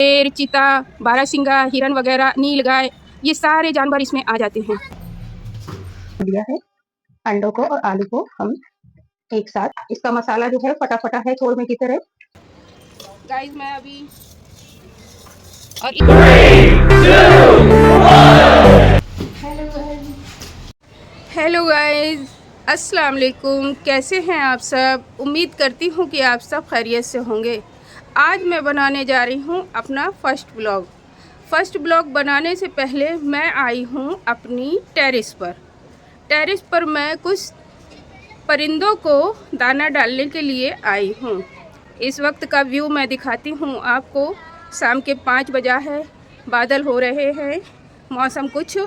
शेर, चीता, बारहसिंगा, हिरन वगैरह, नीलगाय, ये सारे जानवर इसमें आ जाते हैं। दिया है अंडों को और आलू को हम एक साथ, इसका मसाला जो है फटाफटा है छोड़ में की तरह। गाइस मैं अभी और हेलो गाइस, अस्सलाम वालेकुम। कैसे हैं आप सब? उम्मीद करती हूँ कि आप सब खैरियत से होंगे। आज मैं बनाने जा रही हूँ अपना फर्स्ट ब्लॉग बनाने से पहले मैं आई हूँ अपनी टेरेस पर मैं कुछ परिंदों को दाना डालने के लिए आई हूँ। इस वक्त का व्यू मैं दिखाती हूँ आपको। शाम के 5 बजा है, बादल हो रहे हैं, मौसम कुछ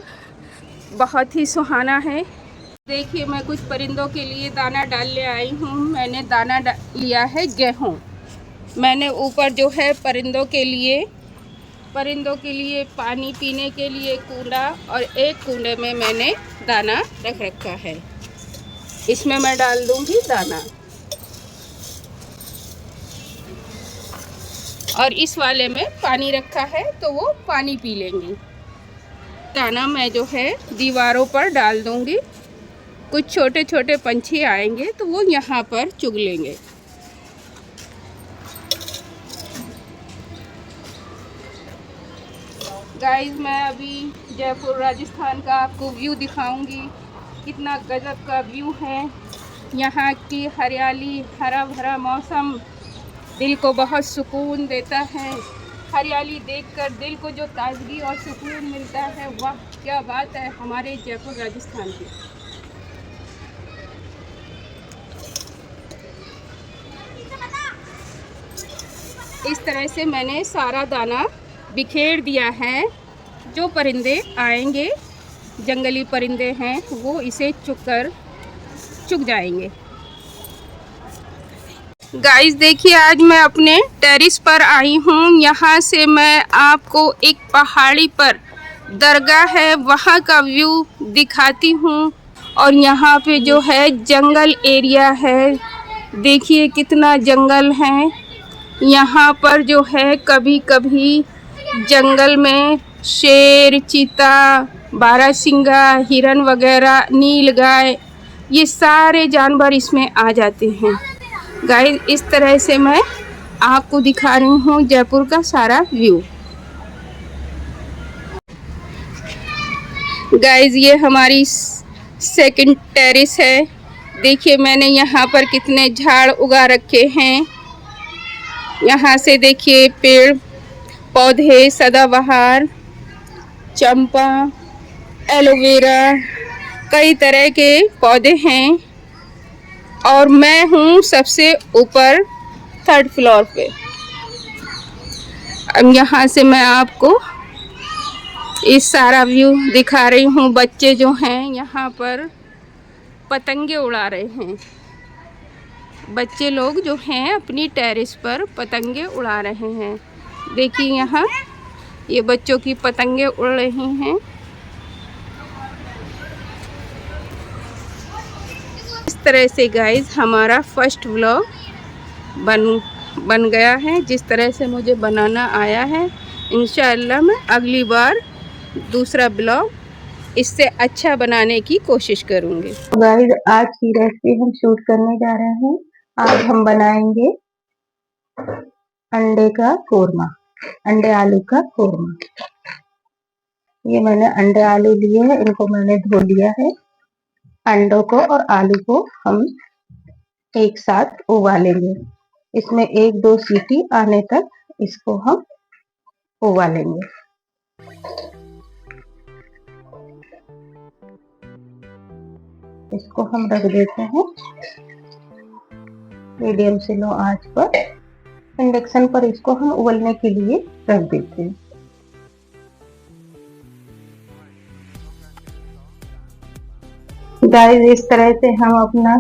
बहुत ही सुहाना है। देखिए मैं कुछ परिंदों के लिए दाना डालने आई हूँ। मैंने दाना लिया है गेहूँ। मैंने ऊपर जो है परिंदों के लिए पानी पीने के लिए कूंडा और एक कूंडे में मैंने दाना रख रखा है। इसमें मैं डाल दूँगी दाना और इस वाले में पानी रखा है तो वो पानी पी लेंगी। दाना मैं जो है दीवारों पर डाल दूँगी। कुछ छोटे छोटे पंछी आएंगे तो वो यहाँ पर चुग लेंगे। गाइस मैं अभी जयपुर राजस्थान का आपको व्यू दिखाऊंगी। कितना गजब का व्यू है। यहाँ की हरियाली, हरा भरा मौसम दिल को बहुत सुकून देता है। हरियाली देखकर दिल को जो ताजगी और सुकून मिलता है, वाह क्या बात है हमारे जयपुर राजस्थान की। इस तरह से मैंने सारा दाना बिखेर दिया है। जो परिंदे आएंगे, जंगली परिंदे हैं, वो इसे चुग जाएंगे। गाइस देखिए आज मैं अपने टेरेस पर आई हूँ। यहाँ से मैं आपको एक पहाड़ी पर दरगाह है वहाँ का व्यू दिखाती हूँ। और यहाँ पे जो है जंगल एरिया है, देखिए कितना जंगल है। यहाँ पर जो है कभी कभी जंगल में शेर, चीता, बारहसिंगा, हिरन वगैरह, नीलगाय, ये सारे जानवर इसमें आ जाते हैं। गाइस इस तरह से मैं आपको दिखा रही हूँ जयपुर का सारा व्यू। गाइस ये हमारी सेकंड टेरेस है। देखिए मैंने यहाँ पर कितने झाड़ उगा रखे हैं। यहाँ से देखिए पेड़ पौधे, सदाबहार, चंपा, एलोवेरा, कई तरह के पौधे हैं। और मैं हूँ सबसे ऊपर 3rd फ्लोर पे। अब यहाँ से मैं आपको इस सारा व्यू दिखा रही हूँ। बच्चे जो हैं यहाँ पर पतंगे उड़ा रहे हैं। बच्चे लोग जो हैं अपनी टेरेस पर पतंगे उड़ा रहे हैं। देखिए यहाँ ये बच्चों की पतंगे उड़ रही हैं। इस तरह से गाइस हमारा फर्स्ट व्लॉग बन गया है। जिस तरह से मुझे बनाना आया है, इंशाअल्लाह मैं अगली बार दूसरा ब्लॉग इससे अच्छा बनाने की कोशिश करूँगी। गाइस आज की रेसिपी हम शूट करने जा रहे हैं। आज हम बनाएंगे अंडे का कोरमा, अंडे आलू का कोरमा। ये मैंने अंडे आलू लिए हैं, इनको मैंने धो लिया है। अंडों को और आलू को हम एक साथ उबालेंगे। इसमें 1-2 सीटी आने तक इसको हम उबालेंगे। इसको हम रख देते हैं मीडियम से लो आंच पर। इंडक्शन पर इसको हम उबलने के लिए रख देते हैं। गाइस इस तरह से हम अपना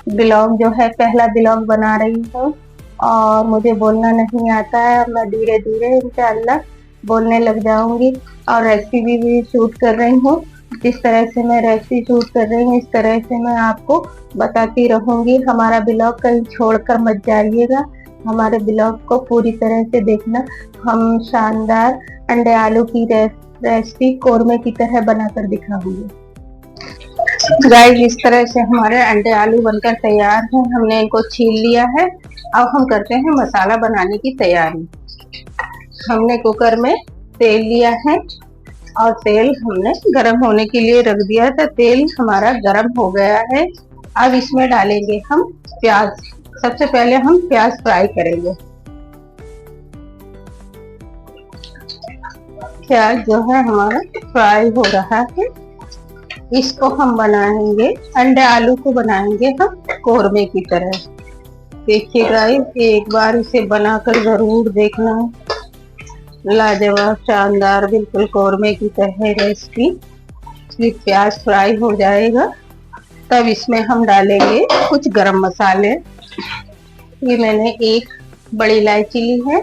ब्लॉग जो है, पहला ब्लॉग बना रही हूँ और मुझे बोलना नहीं आता है। मैं धीरे धीरे इंशाअल्लाह बोलने लग जाऊंगी और रेसिपी भी शूट कर रही हूँ। जिस तरह से मैं रेसिपी शूट कर रही हूँ, इस तरह से मैं आपको बताती रहूंगी। हमारा ब्लॉग कहीं छोड़कर मत जाइएगा। हमारे ब्लॉग को पूरी तरह से देखना। हम शानदार अंडे आलू की रेसिपी कोरमे की तरह बनाकर दिखाऊंगी। गाइस, इस तरह से हमारे अंडे आलू बनकर तैयार हैं। हमने इनको छील लिया है। अब हम करते हैं मसाला बनाने की तैयारी। हमने कुकर में तेल लिया है और तेल हमने गरम होने के लिए रख दिया था। तेल हमारा गरम हो गया है। अब इसमें डालेंगे हम प्याज। सबसे पहले हम प्याज फ्राई करेंगे। प्याज जो है हमारा फ्राई हो रहा है। इसको हम बनाएंगे, अंडे आलू को बनाएंगे हम कोरमे की तरह। देखिए गाइस, एक बार इसे बनाकर जरूर देखना। लाजवाब, शानदार, बिल्कुल कोरमे की तरह रेसिपी। प्याज फ्राई हो जाएगा तब इसमें हम डालेंगे कुछ गरम मसाले। ये मैंने एक बड़ी इलायची ली है,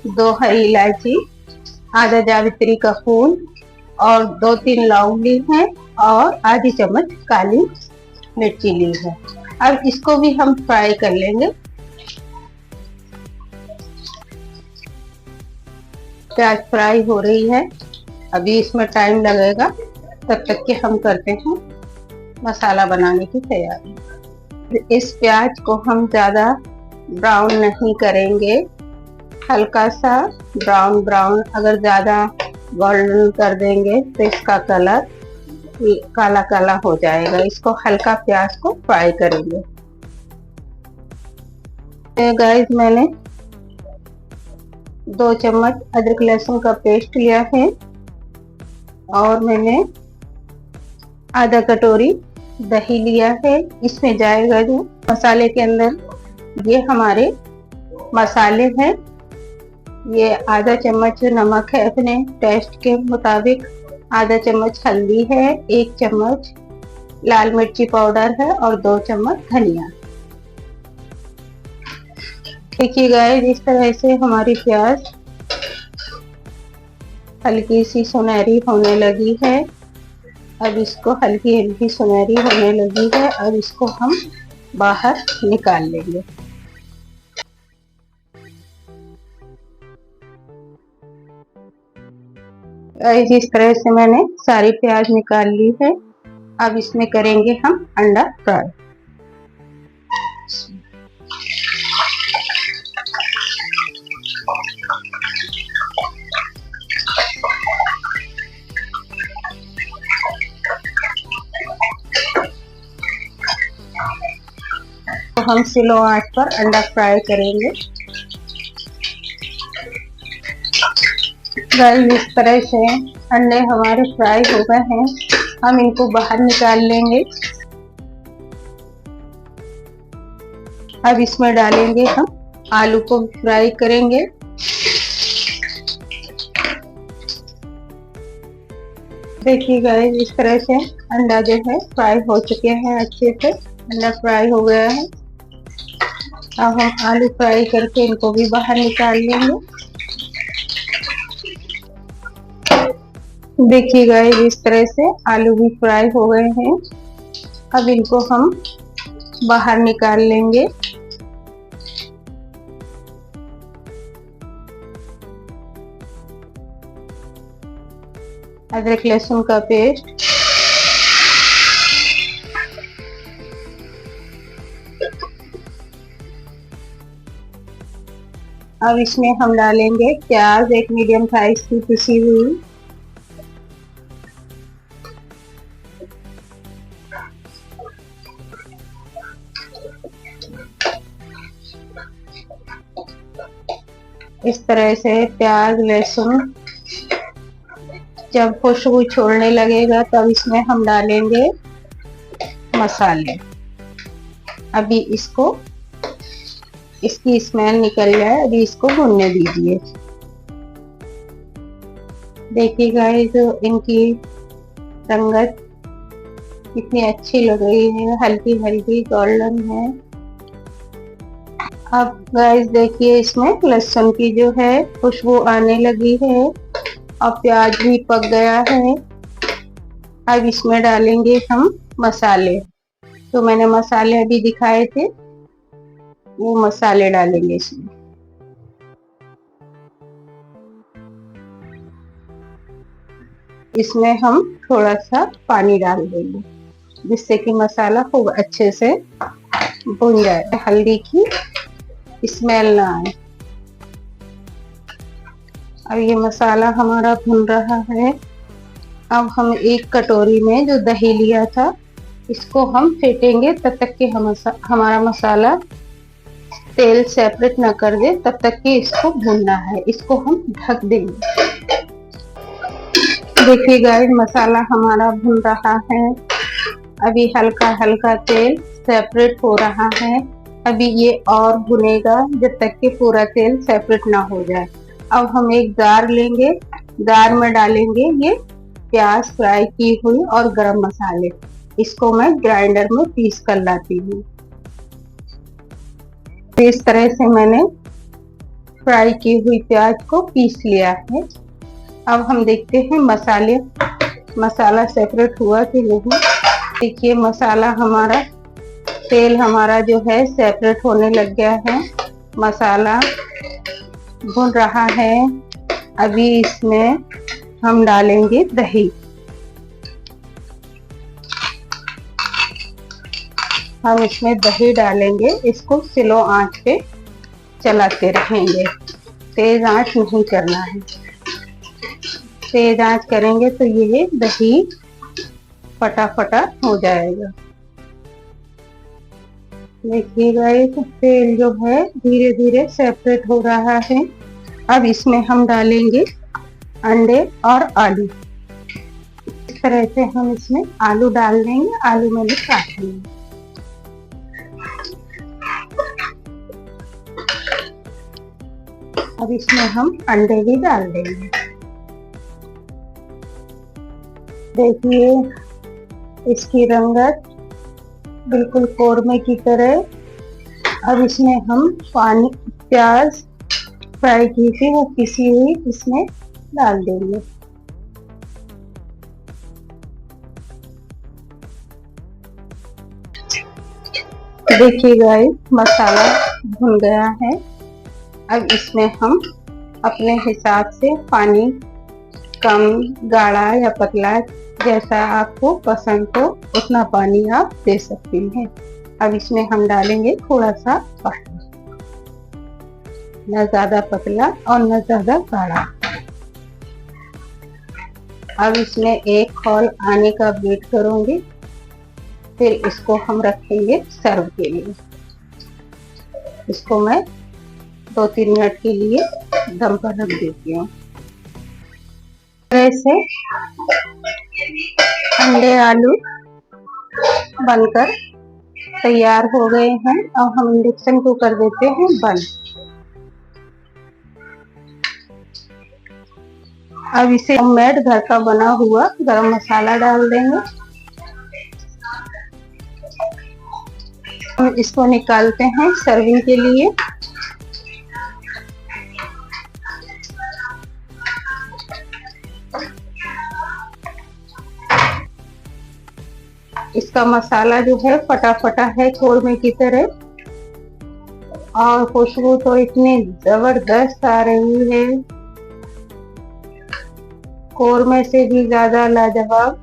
2 हरी इलायची, आधा जावित्री का फूल और 2-3 लौंग ली है और आधी चम्मच काली मिर्ची ली है। अब इसको भी हम फ्राई कर लेंगे। प्याज फ्राई हो रही है, अभी इसमें टाइम लगेगा। तब तक के हम करते हैं मसाला बनाने की तैयारी। इस प्याज को हम ज़्यादा ब्राउन नहीं करेंगे, हल्का सा ब्राउन ब्राउन। अगर ज़्यादा गोल्डन कर देंगे तो इसका कलर काला काला हो जाएगा। इसको हल्का प्याज को फ्राई करेंगे। गाइस, मैंने 2 चम्मच अदरक लहसुन का पेस्ट लिया है और मैंने आधा कटोरी दही लिया है। इसमें जाएगा जो मसाले के अंदर। ये हमारे मसाले हैं। ये आधा चम्मच नमक है अपने टेस्ट के मुताबिक, आधा चम्मच हल्दी है, 1 चम्मच लाल मिर्ची पाउडर है और 2 चम्मच धनिया। देखिए गाइस, इस तरह से हमारी प्याज हल्की सी सुनहरी होने लगी है। अब इसको हल्की हल्की सुनहरी होने लगी है। अब इसको हम बाहर निकाल लेंगे। इस तरह से मैंने सारी प्याज निकाल ली है। अब इसमें करेंगे हम अंडा फ्राई। तो हम स्लो आंच पर अंडा फ्राई करेंगे। इस तरह से अंडे हमारे फ्राई हो गए हैं। हम इनको बाहर निकाल लेंगे। अब इसमें डालेंगे हम आलू को फ्राई करेंगे। देखिए गाइस, इस तरह से अंडा जो है फ्राई हो चुके हैं। अच्छे से अंडा फ्राई हो गया है। अब हम आलू फ्राई करके इनको भी बाहर निकाल लेंगे। देखिए गाइस, इस तरह से आलू भी फ्राई हो गए हैं। अब इनको हम बाहर निकाल लेंगे। अदरक लहसुन का पेस्ट, अब इसमें हम डालेंगे प्याज, एक मीडियम साइज की पिसी हुई। इस तरह से प्याज लहसुन जब खुशबू छोड़ने लगेगा तब इसमें हम डालेंगे मसाले। अभी इसको, इसकी स्मेल निकल जाए, अभी इसको भुनने दीजिए। देखिए गाइस, इनकी रंगत कितनी अच्छी लग रही है, हल्की हल्की गोल्डन है। अब गाइस देखिए, इसमें लहसुन की जो है खुशबू आने लगी है और प्याज भी पक गया है। अब इसमें डालेंगे हम मसाले। तो मैंने मसाले अभी दिखाए थे, वो मसाले डालेंगे इसमें। इसमें हम थोड़ा सा पानी डाल देंगे जिससे कि मसाला खूब अच्छे से भुन जाए, हल्दी की स्मेल ना आए। अब ये मसाला हमारा भुन रहा है। अब हम एक कटोरी में जो दही लिया था इसको हम फेंटेंगे तब तक कि हमारा मसाला तेल सेपरेट ना कर दे, तब तक कि इसको भूनना है। इसको हम ढक देंगे। देखिए गाइस, मसाला हमारा भुन रहा है। अभी हल्का हल्का तेल सेपरेट हो रहा है। अभी ये और भुनेगा जब तक कि पूरा तेल सेपरेट ना हो जाए। अब हम एक जार लेंगे, जार में डालेंगे ये प्याज फ्राई की हुई और गरम मसाले। इसको मैं ग्राइंडर में पीस कर लाती हूँ। इस तरह से मैंने फ्राई की हुई प्याज को पीस लिया है। अब हम देखते हैं मसाला सेपरेट हुआ कि नहीं। देखिए मसाला हमारा, तेल हमारा जो है सेपरेट होने लग गया है। मसाला भुन रहा है। अभी इसमें हम डालेंगे दही। हम इसमें दही डालेंगे। इसको स्लो आंच पे चलाते रहेंगे, तेज आंच नहीं करना है। तेज आंच करेंगे तो ये दही फटाफटा हो जाएगा। देखिए गाइस, तेल जो है धीरे धीरे सेपरेट हो रहा है। अब इसमें हम डालेंगे अंडे और आलू। इस तरह से हम इसमें आलू डाल देंगे। आलू मैंने काट लिए। अब इसमें हम अंडे भी डाल देंगे। देखिए इसकी रंगत बिल्कुल कोरमे की तरह। अब इसमें हम प्याज फ्राई की थी वो पिसी हुई इसमें डाल देंगे। देखिए गाइस, मसाला भुन गया है। अब इसमें हम अपने हिसाब से पानी कम, गाढ़ा या पतला, जैसा आपको पसंद हो उतना पानी आप दे सकती हैं। अब इसमें हम डालेंगे थोड़ा सा पानी, न ज्यादा पतला और न ज्यादा गाढ़ा। अब इसमें एक खौल आने का वेट करूंगी, फिर इसको हम रखेंगे सर्व के लिए। इसको मैं 2-3 मिनट के लिए दम पर रख देती हूँ। ऐसे अंडे आलू बनकर तैयार हो गए हैं। अब हम इंडक्शन को कर देते हैं बंद। अब इसे होममेड घर का बना हुआ गरम मसाला डाल देंगे। हम इसको निकालते हैं सर्विंग के लिए। इसका मसाला जो है फटाफटा है कोरमे की तरह, और खुशबू तो इतनी जबरदस्त आ रही है, कोरमे से भी ज्यादा लाजवाब।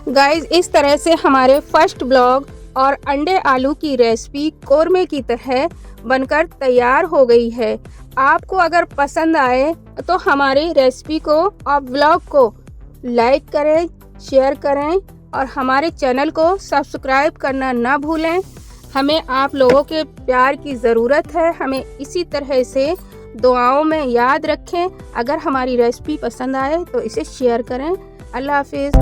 गाइस, इस तरह से हमारे फर्स्ट ब्लॉग और अंडे आलू की रेसिपी कोरमे की तरह बनकर तैयार हो गई है। आपको अगर पसंद आए तो हमारी रेसिपी को और ब्लॉग को लाइक करें, शेयर करें और हमारे चैनल को सब्सक्राइब करना ना भूलें। हमें आप लोगों के प्यार की ज़रूरत है। हमें इसी तरह से दुआओं में याद रखें। अगर हमारी रेसिपी पसंद आए तो इसे शेयर करें। अल्लाह हाफिज़।